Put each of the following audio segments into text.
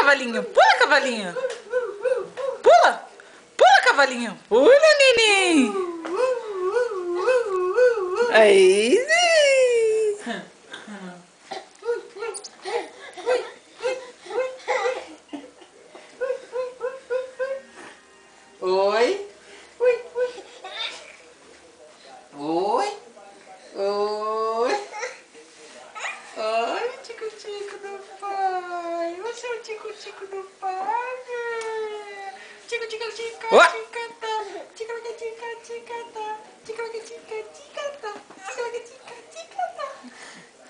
cavalinho. Pula, cavalinho. Pula. Pula, cavalinho. Pula, neném. Aí. Oi. Oi. Oi. Oi. Oi, tico-tico do pai. Você é o tico-tico do pai. Tico-tico-tico-tico-tico.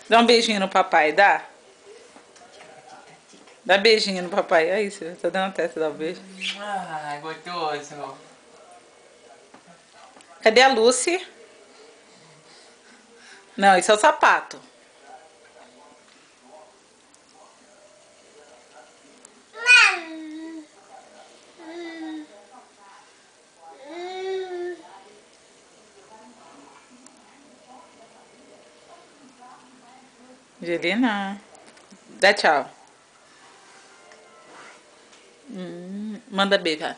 Dá um beijinho no papai, dá? Dá beijinho no papai. É isso, tá dando a testa, dá um beijo. Ai, gostoso. Cadê a Lucy? Não, isso é o sapato. Angelina, dá tchau. Manda beijo. Vai.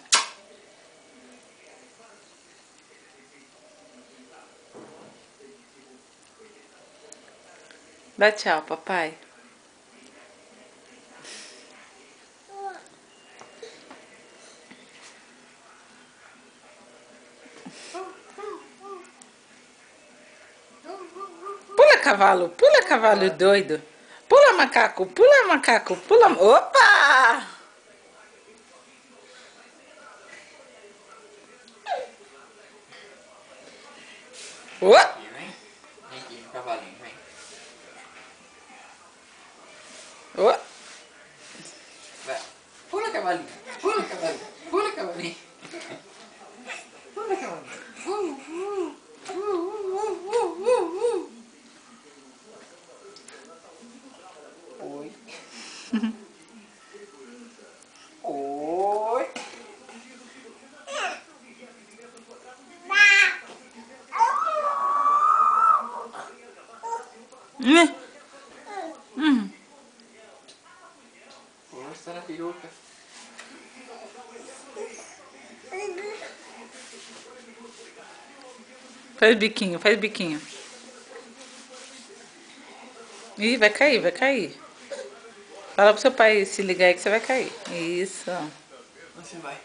Dá tchau, papai. Pula cavalo doido. Pula macaco, pula macaco, pula. Opa! Oh! Vem aqui, cavalinho, vem. Oh! Vai. Pula, cavalinho. Pula, cavalinho. Pula, cavalinho. Pula, cavalinho. Oi. Oi. Força na peruca. Faz biquinho, faz biquinho. Ih, vai cair, vai cair. Fala pro seu pai se ligar aí que você vai cair. Isso. Você vai.